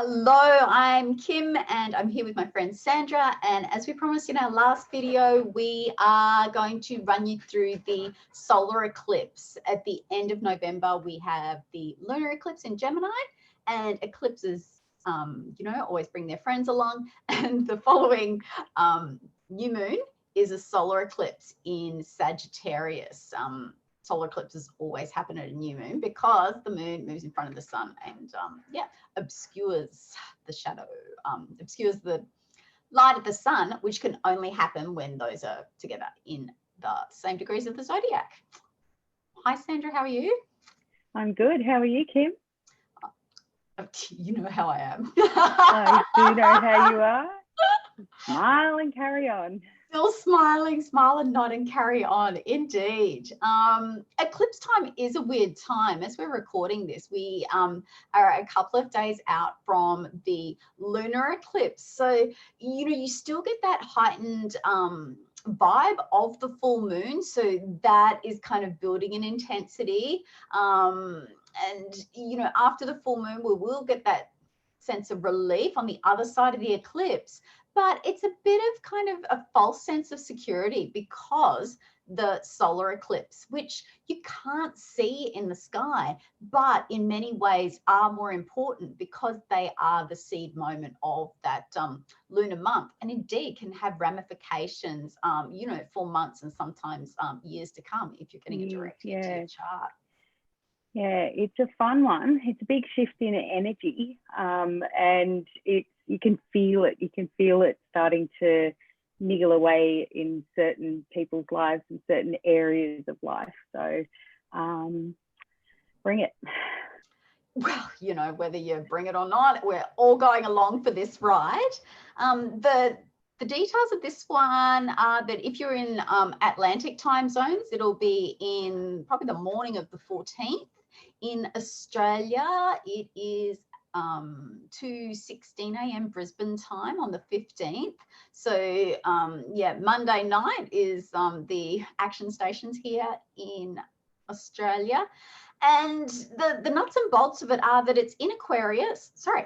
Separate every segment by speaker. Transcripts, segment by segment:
Speaker 1: Hello, I'm Kim and I'm here with my friend Sandra, and as we promised in our last video, we are going to run you through the solar eclipse. At the end of November, we have the lunar eclipse in Gemini, and eclipses, always bring their friends along, and the following new moon is a solar eclipse in Sagittarius. Solar eclipses always happen at a new moon because the moon moves in front of the sun and obscures the shadow, obscures the light of the sun, which can only happen when those are together in the same degrees of the zodiac. Hi Sandra, how are you?
Speaker 2: I'm good. How are you, Kim?
Speaker 1: You know how I am.
Speaker 2: I do know how you are. Smile and carry on.
Speaker 1: Still smiling, smile and nod and carry on. Indeed. Eclipse time is a weird time. As we're recording this, we are a couple of days out from the lunar eclipse. So, you still get that heightened vibe of the full moon. So that is kind of building in intensity. And, after the full moon, we will get that sense of relief on the other side of the eclipse. But it's a bit of kind of a false sense of security because the solar eclipse, which you can't see in the sky, but in many ways are more important because they are the seed moment of that lunar month, and indeed can have ramifications, for months and sometimes years to come if you're getting a direct hit to your chart.
Speaker 2: Yeah, it's a fun one. It's a big shift in energy, and you can feel it. You can feel it starting to niggle away in certain people's lives and certain areas of life. So bring it.
Speaker 1: Well, whether you bring it or not, we're all going along for this ride. The details of this one are that if you're in Atlantic time zones, it'll be in probably the morning of the 14th. In Australia, it is 2:16 a.m. Brisbane time on the 15th. So Monday night is the action stations here in Australia. And the nuts and bolts of it are that it's in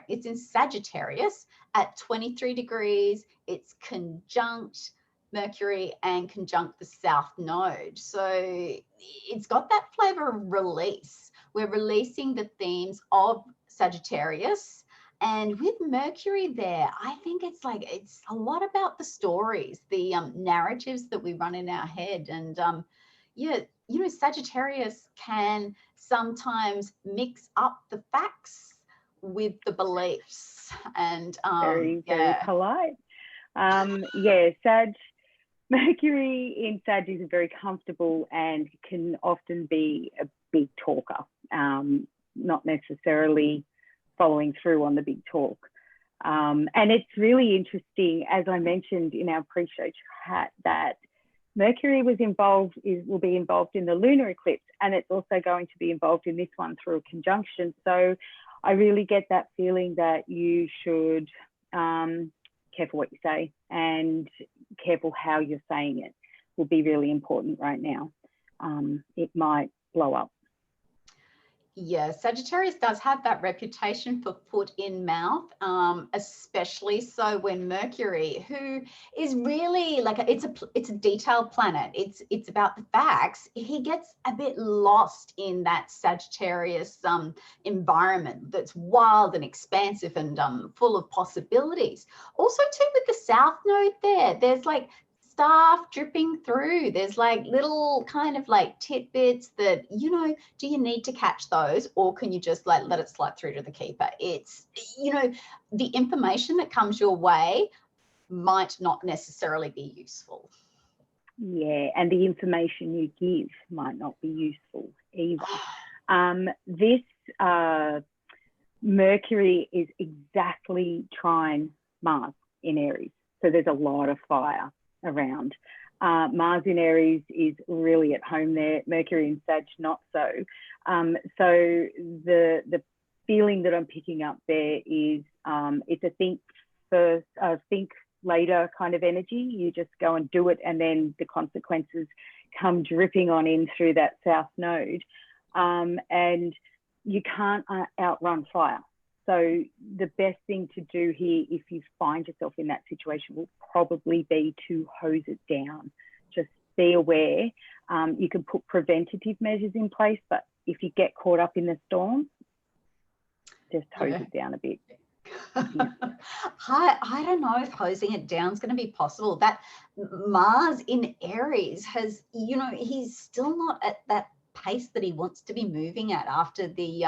Speaker 1: it's in Sagittarius at 23 degrees. It's conjunct Mercury and conjunct the South Node. So it's got that flavor of release. We're releasing the themes of Sagittarius, and with Mercury there, I think it's a lot about the stories, the narratives that we run in our head. And Sagittarius can sometimes mix up the facts with the beliefs, and
Speaker 2: very polite. Mercury in Sag is very comfortable and can often be a big talker, not necessarily following through on the big talk. And it's really interesting, as I mentioned in our pre-show chat, that Mercury will be involved in the lunar eclipse, and it's also going to be involved in this one through a conjunction. So I really get that feeling that you should careful what you say and careful how you're saying it will be really important right now. It might blow up.
Speaker 1: Yeah, Sagittarius does have that reputation for foot in mouth, especially so when Mercury, who is really it's a detailed planet. It's about the facts. He gets a bit lost in that Sagittarius environment that's wild and expansive and full of possibilities. Also, too, with the South Node there's stuff dripping through. There's little kind of tidbits that, do you need to catch those, or can you just let it slide through to the keeper? It's, the information that comes your way might not necessarily be useful.
Speaker 2: Yeah, and the information you give might not be useful either. This Mercury is exactly trine Mars in Aries. So there's a lot of fire around. Mars in Aries is really at home there. Mercury in Sag, not so. So the feeling that I'm picking up there is it's a think first, think later kind of energy. You just go and do it, and then the consequences come dripping on in through that South Node. And you can't outrun fire. So the best thing to do here, if you find yourself in that situation, will probably be to hose it down. Just be aware. You can put preventative measures in place, but if you get caught up in the storm, just hose it down a bit.
Speaker 1: I don't know if hosing it down is going to be possible. That Mars in Aries has, you know, he's still not at that pace that he wants to be moving at after the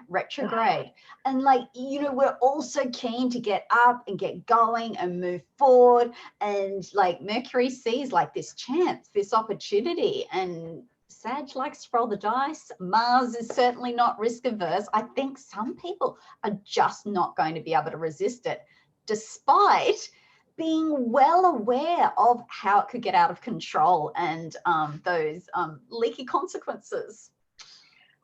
Speaker 1: retrograde. And like, you know, we're all so keen to get up and get going and move forward. And like Mercury sees like this chance, this opportunity, and Sag likes to roll the dice. Mars is certainly not risk averse. I think some people are just not going to be able to resist it, despite being well aware of how it could get out of control and those leaky consequences.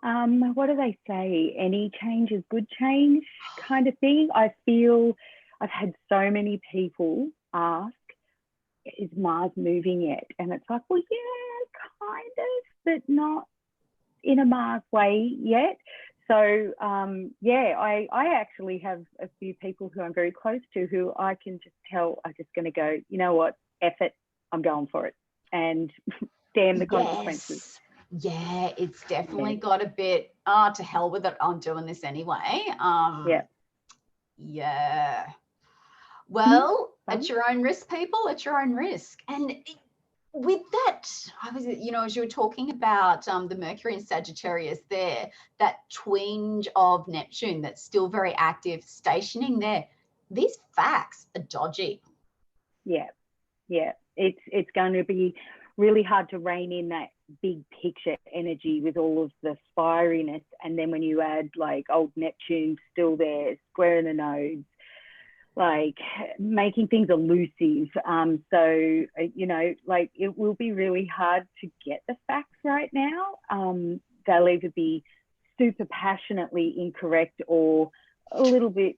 Speaker 2: What do they say? Any change is good change kind of thing. I feel I've had so many people ask, is Mars moving yet? And it's like, well, yeah, kind of, but not in a Mars way yet. So, yeah, I actually have a few people who I'm very close to who I can just tell are just going to go, you know what, F it, I'm going for it. And damn the consequences.
Speaker 1: Yeah, it's definitely got a bit, to hell with it, I'm doing this anyway. Yeah. Well, at your own risk, people, at your own risk. And with that, you know, as you were talking about the Mercury and Sagittarius there, that twinge of Neptune that's still very active, stationing there, these facts are dodgy.
Speaker 2: Yeah. It's going to be really hard to rein in that big picture energy with all of the fieriness. And then when you add like old Neptune still there, square in the nodes, like making things elusive. So, you know, like it will be really hard to get the facts right now. They'll either be super passionately incorrect or a little bit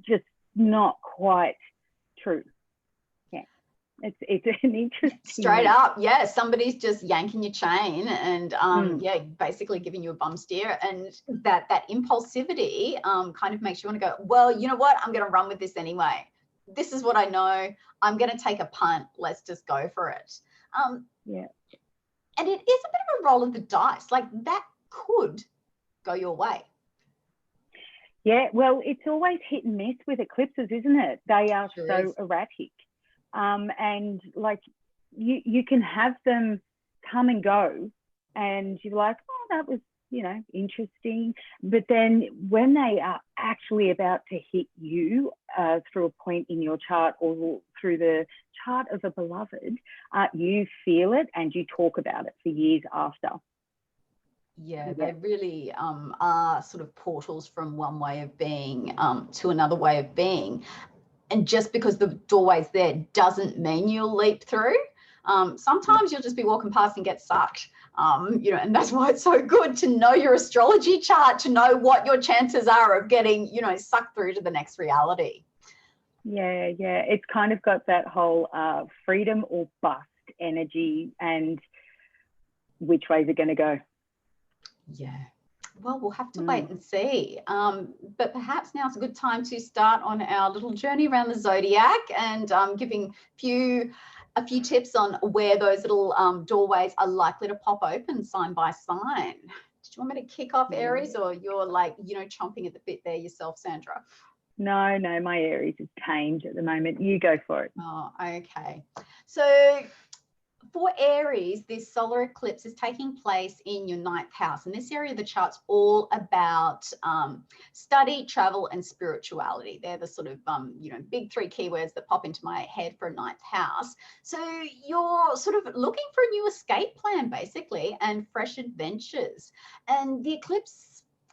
Speaker 2: just not quite true. Yeah, it's an interesting.
Speaker 1: Straight up, yeah, somebody's just yanking your chain and yeah, basically giving you a bum steer, and that impulsivity kind of makes you want to go, well, you know what, I'm going to run with this anyway. This is what I know. I'm going to take a punt. Let's just go for it.
Speaker 2: Yeah.
Speaker 1: And it is a bit of a roll of the dice. Like that could go your way.
Speaker 2: Yeah, well, it's always hit and miss with eclipses, isn't it? They are so erratic. And like you can have them come and go and you're like, oh, that was, you know, interesting. But then when they are actually about to hit you through a point in your chart or through the chart of a beloved, you feel it and you talk about it for years after.
Speaker 1: Yeah, they really are sort of portals from one way of being to another way of being. And just because the doorway's there doesn't mean you'll leap through. Sometimes you'll just be walking past and get sucked. You know, and that's why it's so good to know your astrology chart, to know what your chances are of getting, you know, sucked through to the next reality.
Speaker 2: Yeah. It's kind of got that whole freedom or bust energy and which way is it going to go?
Speaker 1: Yeah. Well, we'll have to wait and see. But perhaps now's a good time to start on our little journey around the Zodiac and giving a few tips on where those little doorways are likely to pop open sign by sign. Did you want me to kick off Aries, or you're like, you know, chomping at the bit there yourself, Sandra?
Speaker 2: No, my Aries is tamed at the moment. You go for it.
Speaker 1: Oh, okay. So for Aries, this solar eclipse is taking place in your 9th house. And this area of the chart's all about study, travel, and spirituality. They're the sort of, you know, big 3 keywords that pop into my head for a 9th house. So you're sort of looking for a new escape plan, basically, and fresh adventures. And the eclipse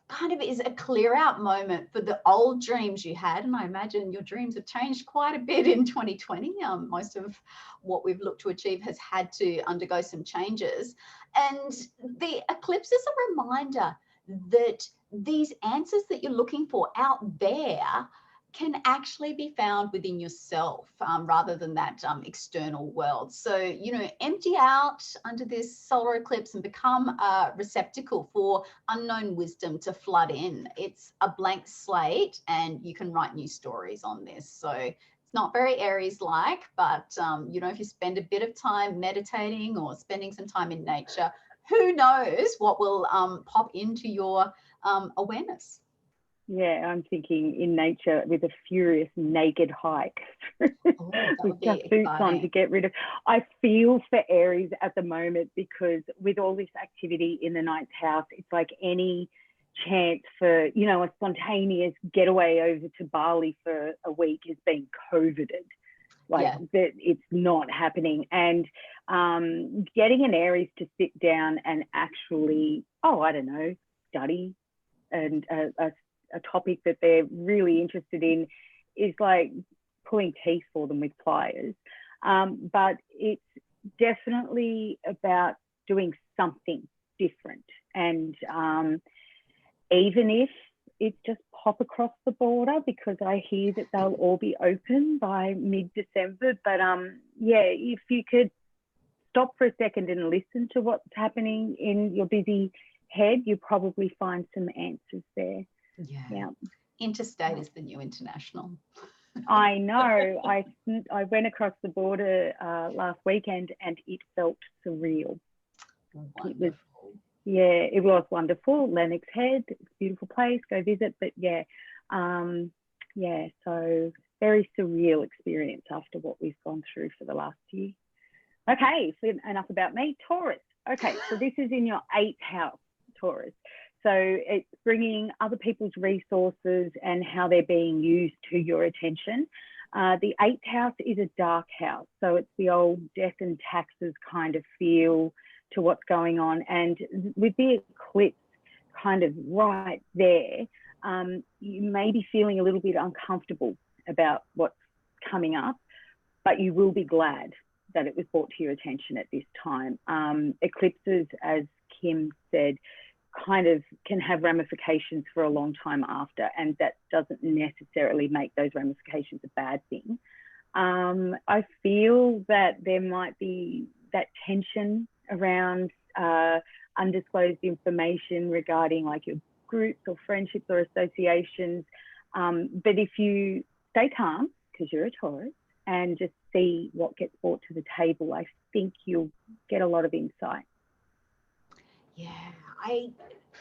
Speaker 1: kind of is a clear out moment for the old dreams you had. And I imagine your dreams have changed quite a bit in 2020. Most of what we've looked to achieve has had to undergo some changes. And the eclipse is a reminder that these answers that you're looking for out there can actually be found within yourself, rather than that external world. So, you know, empty out under this solar eclipse and become a receptacle for unknown wisdom to flood in. It's a blank slate and you can write new stories on this. So it's not very Aries-like, but, you know, if you spend a bit of time meditating or spending some time in nature, who knows what will pop into your awareness.
Speaker 2: Yeah, I'm thinking in nature with a furious naked hike
Speaker 1: Oh, that
Speaker 2: with
Speaker 1: would be
Speaker 2: just boots on
Speaker 1: exciting.
Speaker 2: to get rid of. I feel for Aries at the moment because with all this activity in the ninth house, it's like any chance for, you know, a spontaneous getaway over to Bali for a week is being COVIDed. Like that, it's not happening. And getting an Aries to sit down and actually, I don't know, study and a topic that they're really interested in is like pulling teeth for them with pliers. But it's definitely about doing something different. And even if it's just pop across the border, because I hear that they'll all be open by mid-December. But yeah, if you could stop for a second and listen to what's happening in your busy head, you'll probably find some answers there. Yeah.
Speaker 1: Interstate is the new international.
Speaker 2: I know. I went across the border last weekend and it felt surreal.
Speaker 1: Wonderful.
Speaker 2: It was wonderful. Lennox Head, it's a beautiful place. Go visit. But so very surreal experience after what we've gone through for the last year. Okay, so enough about me. Taurus. Okay, so this is in your 8th house, Taurus. So it's bringing other people's resources and how they're being used to your attention. The 8th house is a dark house. So it's the old death and taxes kind of feel to what's going on. And with the eclipse kind of right there, you may be feeling a little bit uncomfortable about what's coming up, but you will be glad that it was brought to your attention at this time. Eclipses, as Kim said, kind of can have ramifications for a long time after, and that doesn't necessarily make those ramifications a bad thing. I feel that there might be that tension around undisclosed information regarding like your groups or friendships or associations. But if you stay calm, because you're a Taurus, and just see what gets brought to the table, I think you'll get a lot of insight.
Speaker 1: Yeah,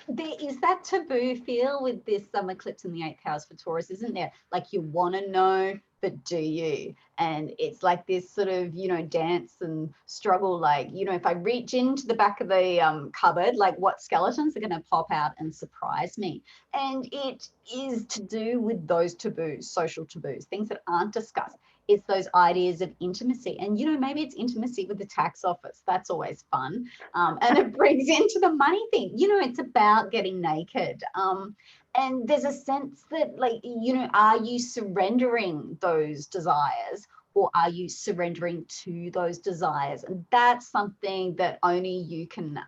Speaker 1: there is that taboo feel with this eclipse in the 8th house for Taurus, isn't there? Like you want to know, but do you? And it's like this sort of, you know, dance and struggle. Like, you know, if I reach into the back of the cupboard, like what skeletons are going to pop out and surprise me? And it is to do with those taboos, social taboos, things that aren't discussed. It's those ideas of intimacy. And, you know, maybe it's intimacy with the tax office. That's always fun. And it brings into the money thing. You know, it's about getting naked. And there's a sense that, like, you know, are you surrendering those desires or are you surrendering to those desires? And that's something that only you can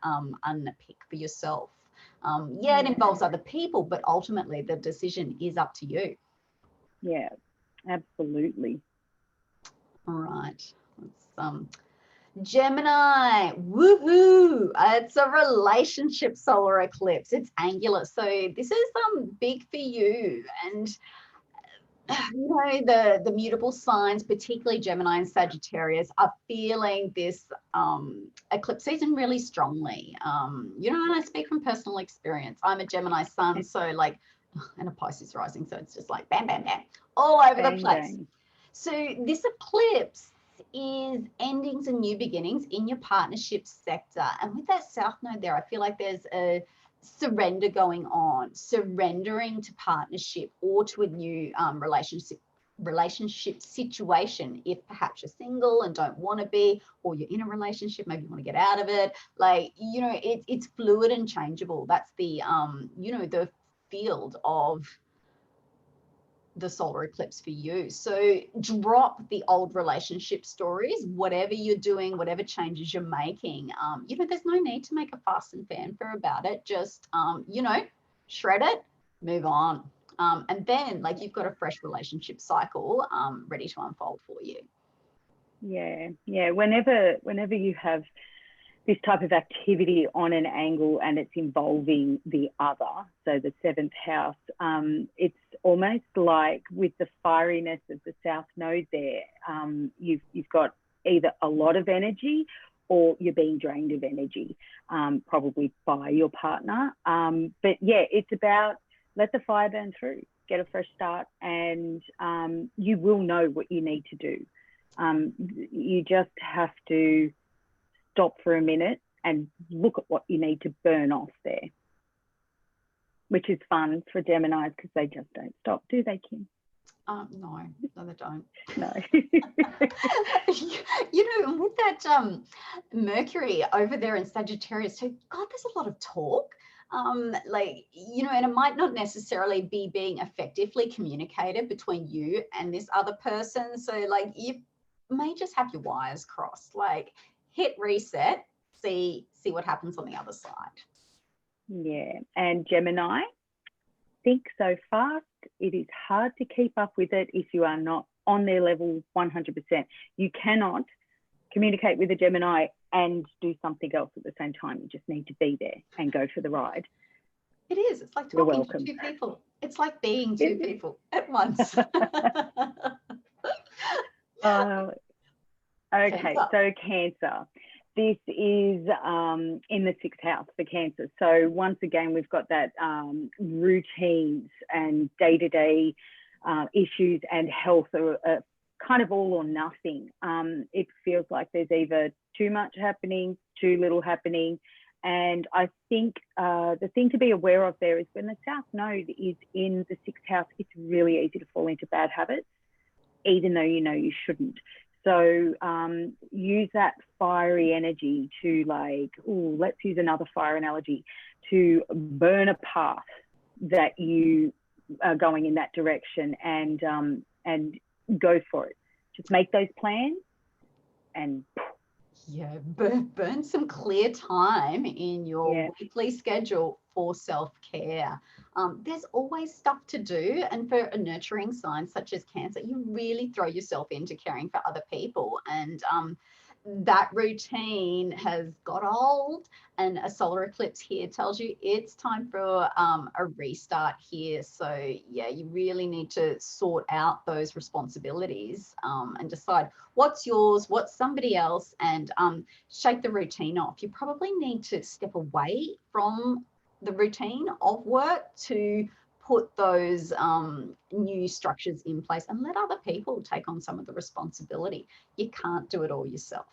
Speaker 1: unpick for yourself. It involves other people, but ultimately the decision is up to you.
Speaker 2: Yeah, absolutely.
Speaker 1: All right. Let's Gemini, woohoo! It's a relationship solar eclipse. It's angular, so this is big for you. And you know, the mutable signs, particularly Gemini and Sagittarius, are feeling this eclipse season really strongly. You know, and I speak from personal experience. I'm a Gemini sun, so like, and a Pisces rising, so it's just like bam, bam, bam, all over the place. Bang. So this eclipse is endings and new beginnings in your partnership sector. And with that South Node there, I feel like there's a surrender going on, surrendering to partnership or to a new relationship situation. If perhaps you're single and don't want to be, or you're in a relationship, maybe you want to get out of it. Like, you know, it's fluid and changeable. That's the, you know, the field of the solar eclipse for you. So drop the old relationship stories, whatever you're doing, whatever changes you're making. You know, there's no need to make a fuss and fanfare about it. Just, you know, shred it, move on. And then like you've got a fresh relationship cycle ready to unfold for you.
Speaker 2: Yeah. Whenever you have this type of activity on an angle and it's involving the other, so the seventh house, it's almost like with the fieriness of the South Node there, you've got either a lot of energy or you're being drained of energy, probably by your partner. But yeah, it's about let the fire burn through, get a fresh start, and you will know what you need to do. You just have to stop for a minute and look at what you need to burn off there, which is fun for Geminis because they just don't stop, do they, Kim?
Speaker 1: No, they don't.
Speaker 2: No.
Speaker 1: You know, with that Mercury over there in Sagittarius, so God, there's a lot of talk. Like, you know, and it might not necessarily be being effectively communicated between you and this other person. So like you may just have your wires crossed, like hit reset, see what happens on the other side.
Speaker 2: Yeah. And Gemini, think so fast. It is hard to keep up with it if you are not on their level 100%. You cannot communicate with a Gemini and do something else at the same time. You just need to be there and go for the ride.
Speaker 1: It is. It's like talking to two people. It's like being two people at once.
Speaker 2: Okay, so Cancer. This is in the sixth house for Cancer. So once again, we've got that routines and day-to-day issues and health are kind of all or nothing. It feels like there's either too much happening, too little happening. And I think the thing to be aware of there is when the South Node is in the sixth house, it's really easy to fall into bad habits, even though you know you shouldn't. So use that fiery energy to like, let's use another fire analogy, to burn a path that you are going in that direction and go for it. Just make those plans and
Speaker 1: yeah, burn some clear time in your weekly schedule for self-care. There's always stuff to do, and for a nurturing sign such as Cancer, you really throw yourself into caring for other people, and that routine has got old, and a solar eclipse here tells you it's time for a restart here. So yeah, you really need to sort out those responsibilities and decide what's yours, what's somebody else, and shake the routine off. You probably need to step away from the routine of work to put those new structures in place and let other people take on some of the responsibility. You can't do it all yourself.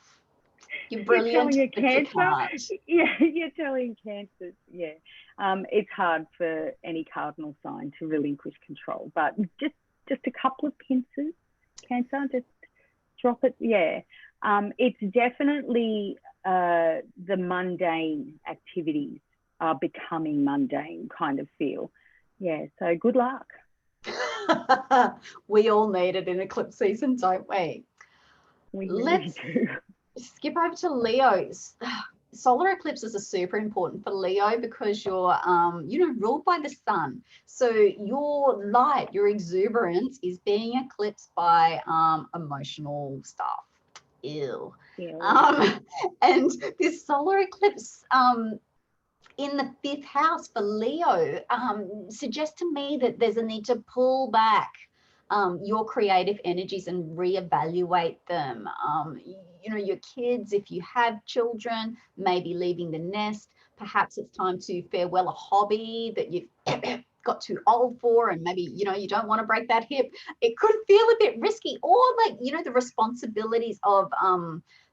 Speaker 1: You're brilliant,
Speaker 2: you're
Speaker 1: but you can't.
Speaker 2: Yeah, you're telling Cancer, yeah. It's hard for any cardinal sign to relinquish control, but just a couple of pincers, Cancer, just drop it, yeah. It's definitely the mundane activities are becoming mundane kind of feel. Yeah, so good luck.
Speaker 1: We all need it in eclipse season, don't we?
Speaker 2: Let's
Speaker 1: skip over to Leo's. Solar eclipses are super important for Leo because you're, ruled by the sun. So your light, your exuberance is being eclipsed by emotional stuff. Ew. Yeah. And this solar eclipse in the fifth house for Leo suggests to me that there's a need to pull back your creative energies and reevaluate them. Your kids, if you have children, maybe leaving the nest, perhaps it's time to farewell a hobby that you've got too old for, and maybe, you don't want to break that hip. It could feel a bit risky, or like, the responsibilities of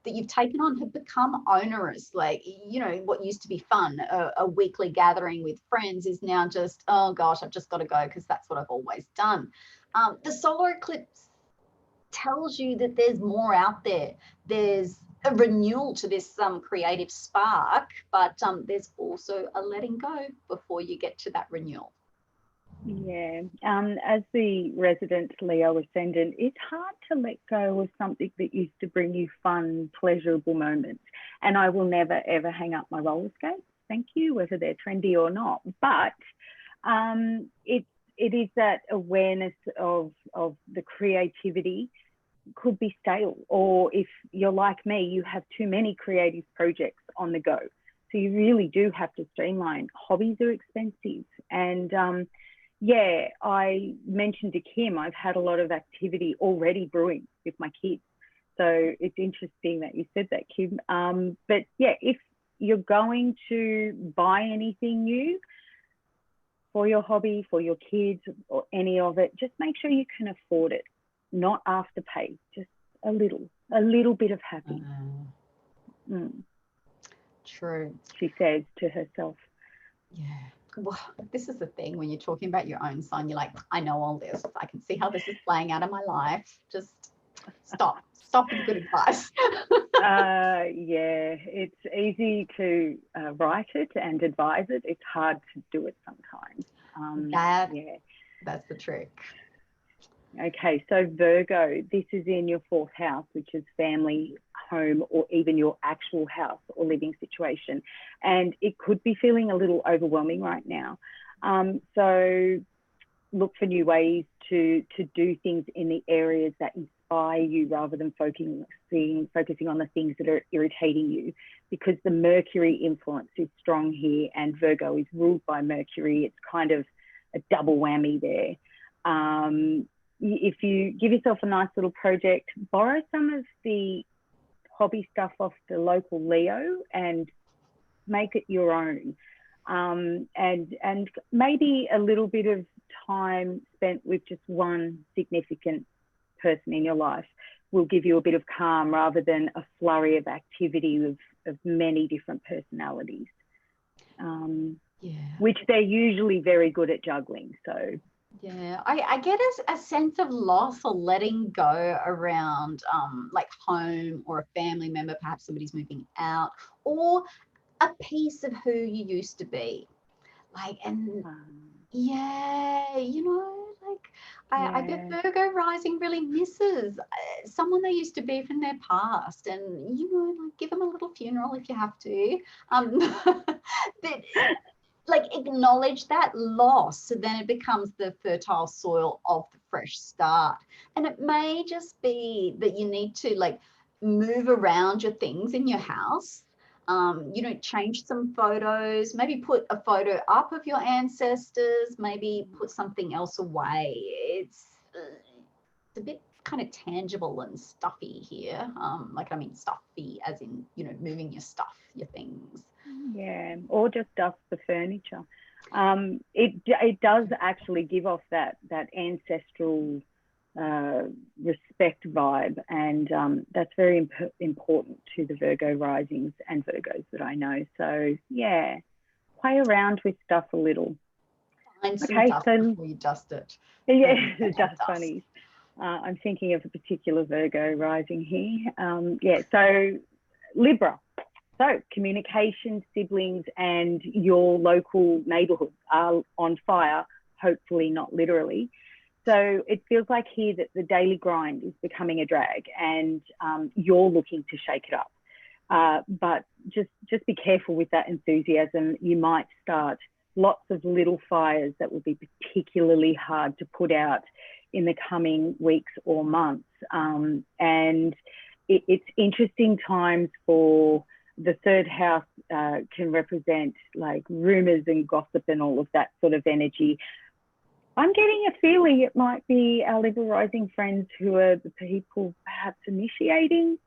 Speaker 1: that you've taken on have become onerous. Like, what used to be fun, a weekly gathering with friends is now just, oh gosh, I've just got to go because that's what I've always done. The solar eclipse tells you that there's more out there. There's a renewal to this creative spark, but there's also a letting go before you get to that renewal.
Speaker 2: Yeah, as the resident Leo ascendant, it's hard to let go of something that used to bring you fun, pleasurable moments. And I will never, ever hang up my roller skates, thank you, whether they're trendy or not. But it's it is that awareness of the creativity could be stale, or if you're like me, you have too many creative projects on the go. So you really do have to streamline. Hobbies are expensive. And yeah, I mentioned to Kim, I've had a lot of activity already brewing with my kids. So it's interesting that you said that, Kim. But yeah, if you're going to buy anything new for your hobby, for your kids, or any of it, just make sure you can afford it. Not afterpay, just a little bit of happy.
Speaker 1: True.
Speaker 2: She says to herself.
Speaker 1: Yeah. Well, this is the thing when you're talking about your own son, you're like, I know all this. I can see how this is playing out in my life. Just stop with good advice.
Speaker 2: Yeah, it's easy to write it and advise it. It's hard to do it sometimes.
Speaker 1: That's the trick.
Speaker 2: Okay, so Virgo, this is in your 4th house, which is family, home, or even your actual house or living situation. And it could be feeling a little overwhelming right now. So look for new ways to do things in the areas that inspire you rather than focusing on the things that are irritating you, because the Mercury influence is strong here and Virgo is ruled by Mercury. It's kind of a double whammy there. If you give yourself a nice little project, borrow some of the hobby stuff off the local Leo and make it your own. And maybe a little bit of time spent with just one significant person in your life will give you a bit of calm rather than a flurry of activity of many different personalities, which they're usually very good at juggling. So
Speaker 1: yeah, I get a sense of loss or letting go around like home or a family member, perhaps somebody's moving out, or a piece of who you used to be. Like, and yeah, you know, like I bet Virgo rising really misses someone they used to be from their past, and you know, like give them a little funeral if you have to. But like acknowledge that loss, so then it becomes the fertile soil of the fresh start. And it may just be that you need to like move around your things in your house. You know, change some photos, maybe put a photo up of your ancestors, maybe put something else away. It's a bit kind of tangible and stuffy here. Like, I mean stuffy as in, you know, moving your stuff, your things.
Speaker 2: Yeah, or just dust the furniture. It does actually give off that ancestral respect vibe, and that's very important to the Virgo risings and Virgos that I know. So yeah, play around with stuff a little.
Speaker 1: Find some dust before you dust it.
Speaker 2: Yeah, the dust bunnies. I'm thinking of a particular Virgo rising here. Yeah, so Libra. So communication, siblings, and your local neighbourhoods are on fire, hopefully not literally. So it feels like here that the daily grind is becoming a drag, and you're looking to shake it up. But just be careful with that enthusiasm. You might start lots of little fires that will be particularly hard to put out in the coming weeks or months. And it's interesting times for the 3rd house can represent like rumors and gossip and all of that sort of energy. I'm getting a feeling it might be our Libra rising friends who are the people perhaps initiating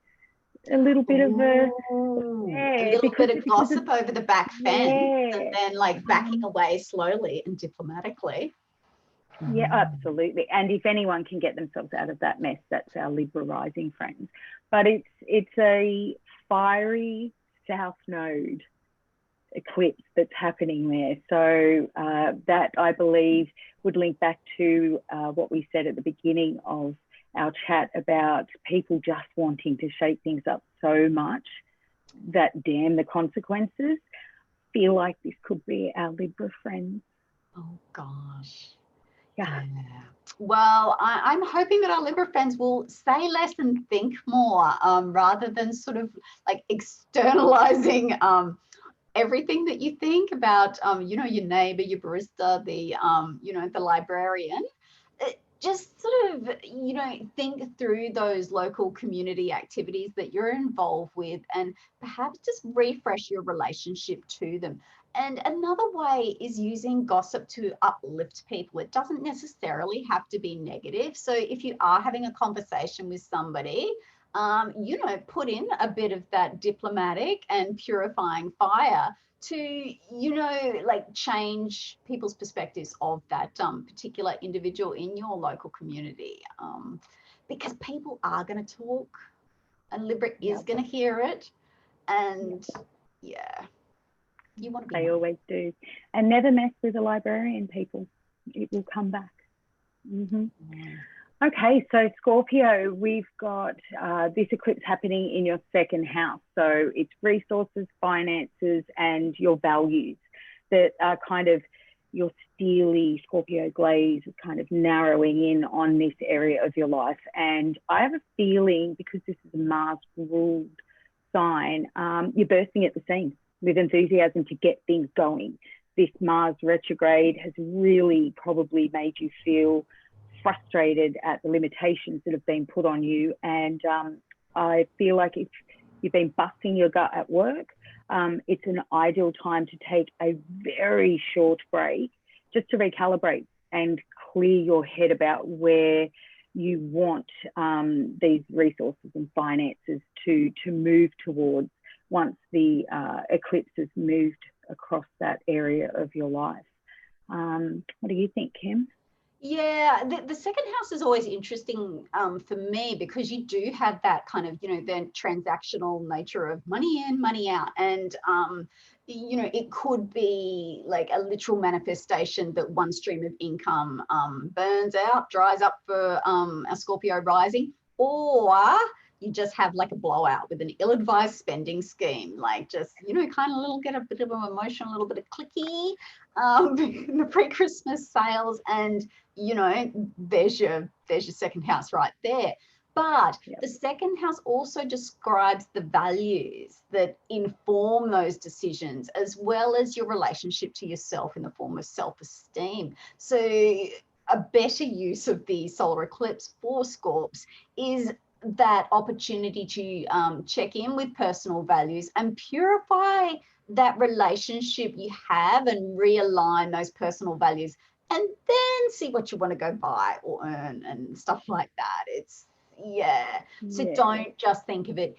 Speaker 2: a little bit of a
Speaker 1: little bit of gossip over the back fence, and then like backing away slowly and diplomatically.
Speaker 2: Yeah, absolutely. And if anyone can get themselves out of that mess, that's our Libra rising friends. But it's a fiery south node eclipse that's happening there. So that, I believe, would link back to what we said at the beginning of our chat about people just wanting to shake things up so much that, damn the consequences. Feel like this could be our Libra friends.
Speaker 1: Oh gosh.
Speaker 2: Yeah.
Speaker 1: Well, I'm hoping that our Libra friends will say less and think more, rather than sort of like externalizing everything that you think about, you know, your neighbor, your barista, the, you know, the librarian. Just sort of, you know, think through those local community activities that you're involved with, and perhaps just refresh your relationship to them. And another way is using gossip to uplift people. It doesn't necessarily have to be negative. So if you are having a conversation with somebody, you know, put in a bit of that diplomatic and purifying fire to, you know, like change people's perspectives of that particular individual in your local community, because people are going to talk, and Libra is going to hear it, and yeah, you want to be.
Speaker 2: They always do. And never mess with a librarian, people. It will come back. Okay, so Scorpio, we've got this eclipse happening in your second house. So it's resources, finances, and your values that are kind of your steely Scorpio glaze is kind of narrowing in on this area of your life. And I have a feeling, because this is a Mars-ruled sign, you're bursting at the seams with enthusiasm to get things going. This Mars retrograde has really probably made you feel frustrated at the limitations that have been put on you. And I feel like if you've been busting your gut at work, it's an ideal time to take a very short break just to recalibrate and clear your head about where you want these resources and finances to move towards once the eclipse has moved across that area of your life. What do you think, Kim?
Speaker 1: Yeah, the second house is always interesting for me, because you do have that kind of, you know, the transactional nature of money in, money out. And, you know, it could be like a literal manifestation that one stream of income burns out, dries up for a Scorpio rising, or you just have like a blowout with an ill-advised spending scheme, like just, you know, kind of get a bit of an emotion, a little bit of clicky, the pre-Christmas sales, and, you know, there's your second house right there. But the second house also describes the values that inform those decisions, as well as your relationship to yourself in the form of self-esteem. So a better use of the solar eclipse for Scorps is that opportunity to check in with personal values and purify that relationship you have and realign those personal values, and then see what you want to go buy or earn and stuff like that. It's so don't just think of it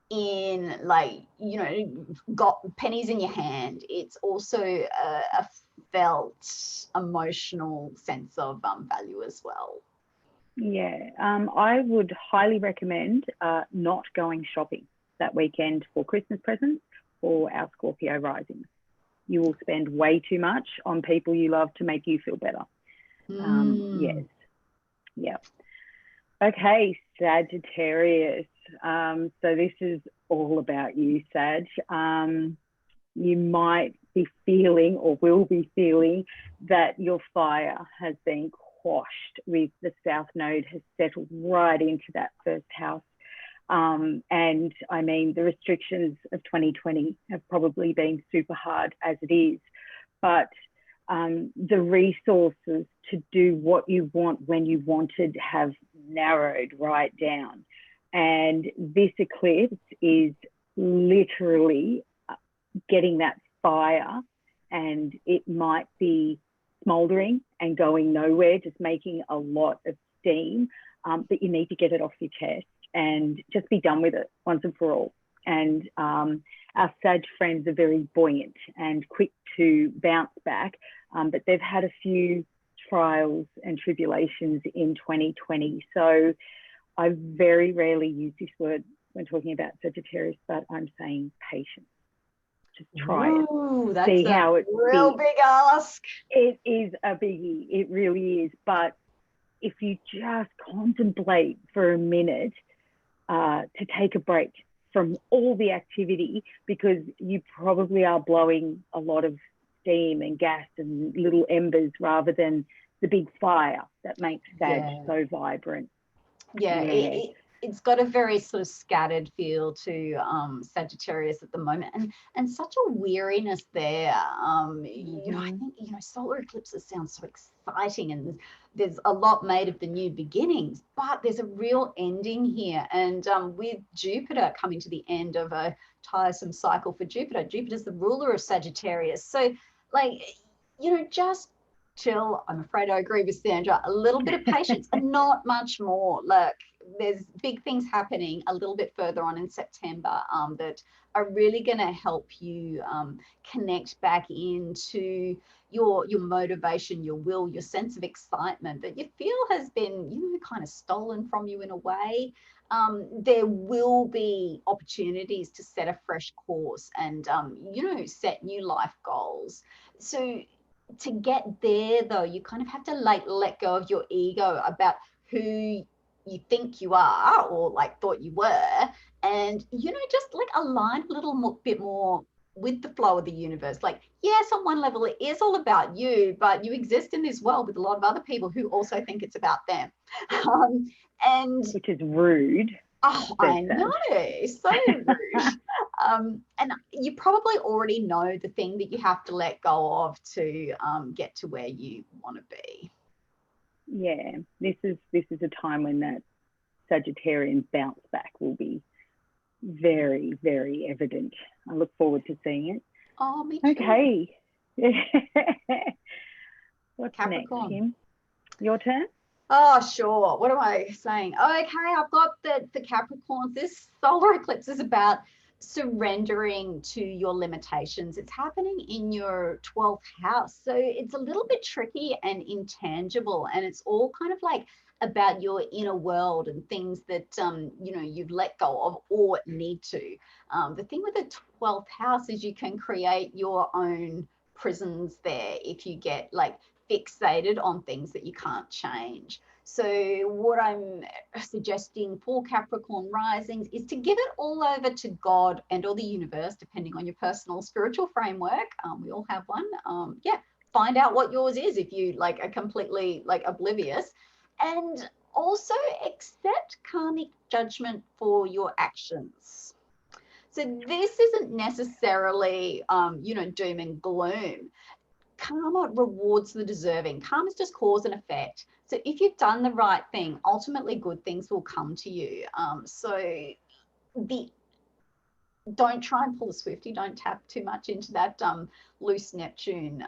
Speaker 1: in like, you know, got pennies in your hand. It's also a felt emotional sense of value as well.
Speaker 2: Yeah, I would highly recommend not going shopping that weekend for Christmas presents for our Scorpio rising. You will spend way too much on people you love to make you feel better. Yes. Yeah. Okay, Sagittarius. So this is all about you, Sag. You might be feeling, or will be feeling, that your fire has been quashed with the South Node has settled right into that first house. And I mean, the restrictions of 2020 have probably been super hard as it is, but the resources to do what you want when you wanted have narrowed right down. And this eclipse is literally getting that fire, and it might be smoldering and going nowhere, just making a lot of steam, but you need to get it off your chest and just be done with it once and for all. And our Sag friends are very buoyant and quick to bounce back, but they've had a few trials and tribulations in 2020. So I very rarely use this word when talking about Sagittarius, but I'm saying patience. Just try it.
Speaker 1: That's see how it's real big ask.
Speaker 2: It is a biggie. It really is. But if you just contemplate for a minute to take a break from all the activity, because you probably are blowing a lot of steam and gas and little embers rather than the big fire that makes Sag so vibrant.
Speaker 1: it's got a very sort of scattered feel to Sagittarius at the moment, and such a weariness there. You know, I think, you know, solar eclipses sound so exciting, and there's a lot made of the new beginnings, but there's a real ending here. And with Jupiter coming to the end of a tiresome cycle for Jupiter, Jupiter's the ruler of Sagittarius. So, like, you know, just chill. I'm afraid I agree with Sandra. A little bit of patience and not much more. Look, there's big things happening a little bit further on in September that are really going to help you connect back into your motivation, your will, your sense of excitement that you feel has been, you know, kind of stolen from you in a way. There will be opportunities to set a fresh course and, you know, set new life goals. So to get there, though, you kind of have to like let go of your ego about who you think you are or like thought you were, and, you know, just like align a little bit more with the flow of the universe. Like, yes, on one level it is all about you, but you exist in this world with a lot of other people who also think it's about them. And
Speaker 2: which is rude.
Speaker 1: Oh, I know, so rude. And you probably already know the thing that you have to let go of to get to where you want to be.
Speaker 2: Yeah, this is a time when that Sagittarian bounce back will be very, very evident. I look forward to seeing it.
Speaker 1: Oh, me too.
Speaker 2: Okay. What's
Speaker 1: Capricorn.
Speaker 2: next, Kim? Your turn?
Speaker 1: Oh, sure. What am I saying? Okay, I've got the Capricorns. This solar eclipse is about surrendering to your limitations. It's happening in your 12th house. So it's a little bit tricky and intangible. And it's all kind of like about your inner world and things that, you know, you've let go of or need to. The thing with the 12th house is you can create your own prisons there if you get like fixated on things that you can't change. So what I'm suggesting for Capricorn risings is to give it all over to God and or the universe, depending on your personal spiritual framework. We all have one. Yeah, find out what yours is if you like are completely like oblivious, and also accept karmic judgment for your actions. So this isn't necessarily, you know, doom and gloom. Karma rewards the deserving. Karma is just cause and effect. So if you've done the right thing, ultimately good things will come to you. So don't try and pull a Swifty. Don't tap too much into that loose Neptune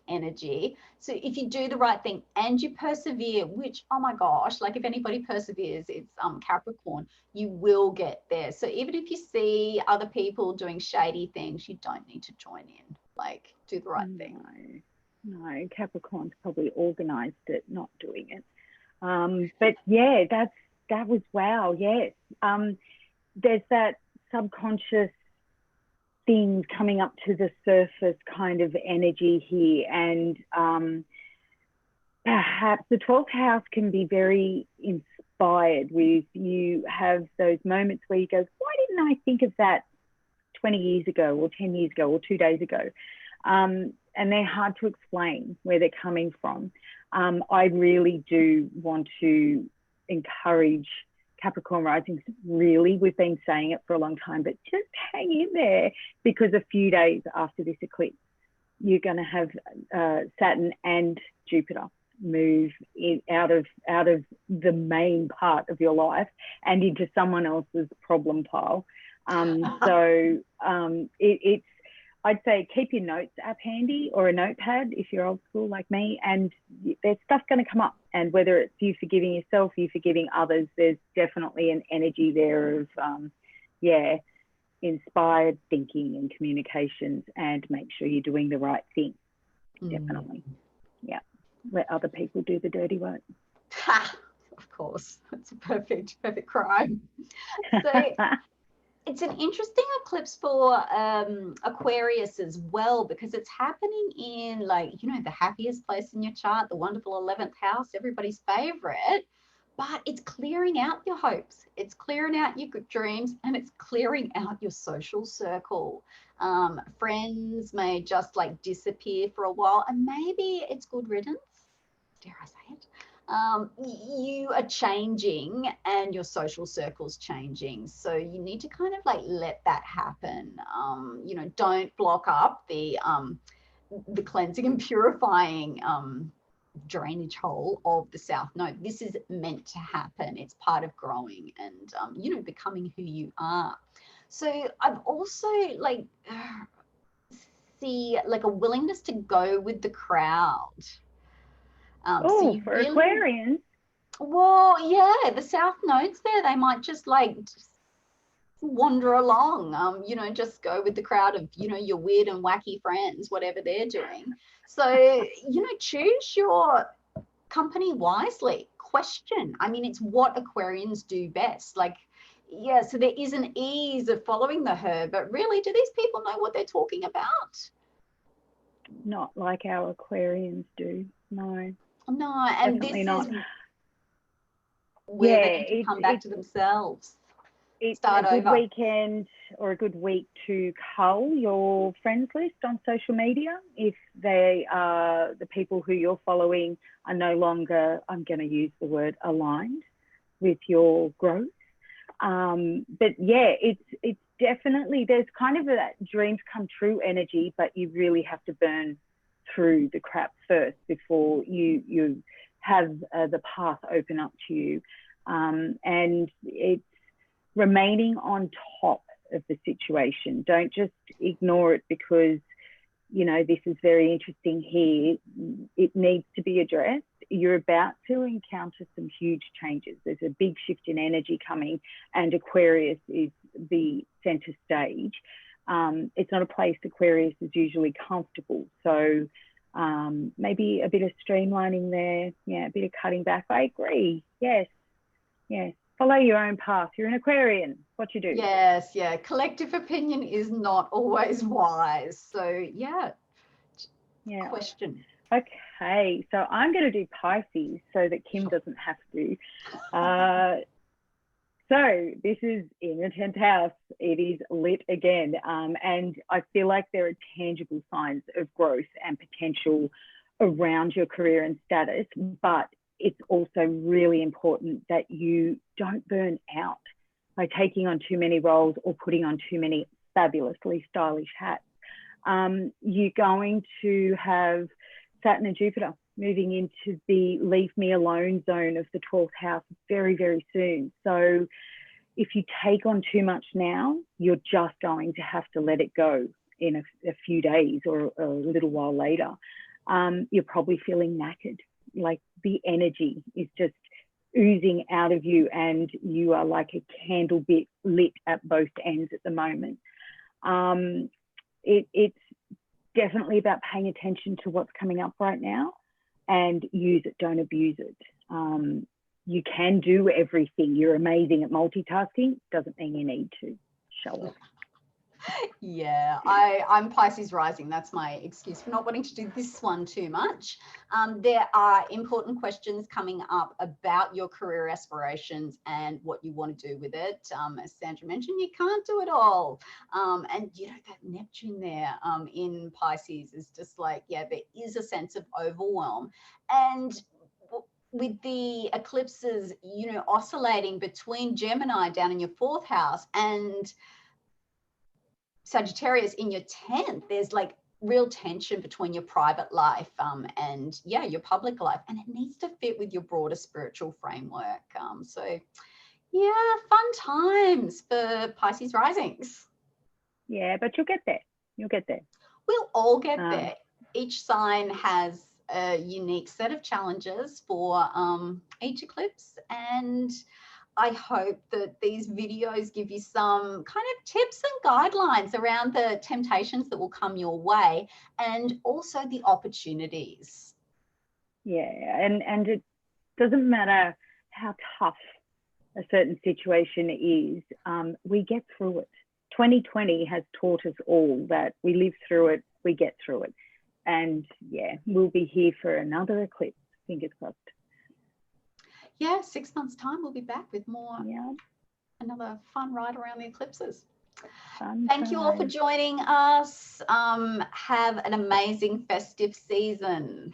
Speaker 1: energy. So if you do the right thing and you persevere, which, oh my gosh, like if anybody perseveres, it's Capricorn, you will get there. So even if you see other people doing shady things, you don't need to join in. Like, do the right thing.
Speaker 2: No, Capricorn's probably organized it, not doing it. But yeah, that was wow. Yes. There's that subconscious things coming up to the surface kind of energy here, and perhaps the 12th house can be very inspired with, you have those moments where you go, why didn't I think of that 20 years ago or 10 years ago or 2 days ago? And they're hard to explain where they're coming from. I really do want to encourage Capricorn risings, really, we've been saying it for a long time, but just hang in there, because a few days after this eclipse, you're going to have Saturn and Jupiter move out of the main part of your life and into someone else's problem pile. So it's, I'd say keep your notes app handy or a notepad if you're old school like me, and there's stuff going to come up. And whether it's you forgiving yourself, you forgiving others, there's definitely an energy there of, inspired thinking and communications, and make sure you're doing the right thing. Definitely. Yeah. Let other people do the dirty work.
Speaker 1: Ha! Of course. That's a perfect crime. So it's an interesting eclipse for Aquarius as well, because it's happening in, like, you know, the happiest place in your chart, the wonderful 11th house, everybody's favorite, but it's clearing out your hopes. It's clearing out your good dreams, and it's clearing out your social circle. Friends may just like disappear for a while, and maybe it's good riddance, dare I say it. You are changing and your social circle's changing. So you need to kind of like let that happen. You know, don't block up the cleansing and purifying drainage hole of the South Node. This is meant to happen. It's part of growing and, you know, becoming who you are. So I've also like see like a willingness to go with the crowd.
Speaker 2: Oh, so for really, Aquarians.
Speaker 1: Well, yeah, the South Node's there. They might just like wander along, you know, just go with the crowd of, you know, your weird and wacky friends, whatever they're doing. So, you know, choose your company wisely. Question. I mean, it's what Aquarians do best. Like, yeah, so there is an ease of following the herd, but really, do these people know what they're talking about?
Speaker 2: Not like our Aquarians do. No.
Speaker 1: No, and
Speaker 2: definitely
Speaker 1: this
Speaker 2: not.
Speaker 1: Is where they need to come back to themselves.
Speaker 2: It's a good weekend or a good week to cull your friends list on social media if they are the people who you're following are no longer, I'm going to use the word, aligned with your growth. But yeah, it's definitely, there's kind of that dreams come true energy, but you really have to burn through the crap first before you have the path open up to you. And it's remaining on top of the situation. Don't just ignore it because, you know, this is very interesting here. It needs to be addressed. You're about to encounter some huge changes. There's a big shift in energy coming, and Aquarius is the center stage. It's not a place Aquarius is usually comfortable. So maybe a bit of streamlining there. Yeah, a bit of cutting back. I agree. Yes. Yes. Follow your own path. You're an Aquarian. What you do.
Speaker 1: Yes, yeah. Collective opinion is not always wise. So yeah. Question.
Speaker 2: Okay, so I'm going to do Pisces so that Kim doesn't have to. So this is in the 10th house. It is lit again. And I feel like there are tangible signs of growth and potential around your career and status, but it's also really important that you don't burn out by taking on too many roles or putting on too many fabulously stylish hats. You're going to have Saturn and Jupiter moving into the leave me alone zone of the 12th house very, very soon. So if you take on too much now, you're just going to have to let it go in a few days or a little while later. You're probably feeling knackered, like the energy is just oozing out of you and you are like a candle bit lit at both ends at the moment. It's definitely about paying attention to what's coming up right now and use it, don't abuse it. You can do everything. You're amazing at multitasking. Doesn't mean you need to. Show it.
Speaker 1: Yeah, I'm Pisces rising. That's my excuse for not wanting to do this one too much. There are important questions coming up about your career aspirations and what you want to do with it. As Sandra mentioned, you can't do it all. And you know, that Neptune there in Pisces is just like, yeah, there is a sense of overwhelm. And with the eclipses, you know, oscillating between Gemini down in your 4th house and Sagittarius in your 10th, there's like real tension between your private life and yeah, your public life, and it needs to fit with your broader spiritual framework. So yeah, fun times for Pisces risings.
Speaker 2: Yeah, but you'll get there. You'll get there.
Speaker 1: We'll all get there. Each sign has a unique set of challenges for each eclipse, and I hope that these videos give you some kind of tips and guidelines around the temptations that will come your way and also the opportunities.
Speaker 2: Yeah, and it doesn't matter how tough a certain situation is, we get through it. 2020 has taught us all that we live through it, we get through it. And yeah, we'll be here for another eclipse, fingers crossed.
Speaker 1: Yeah, 6 months' time, we'll be back with more, another fun ride around the eclipses. Thank you all for joining us. Have an amazing festive season.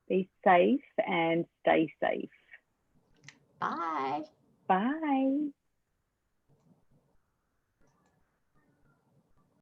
Speaker 2: Be safe and stay safe.
Speaker 1: Bye.
Speaker 2: Bye.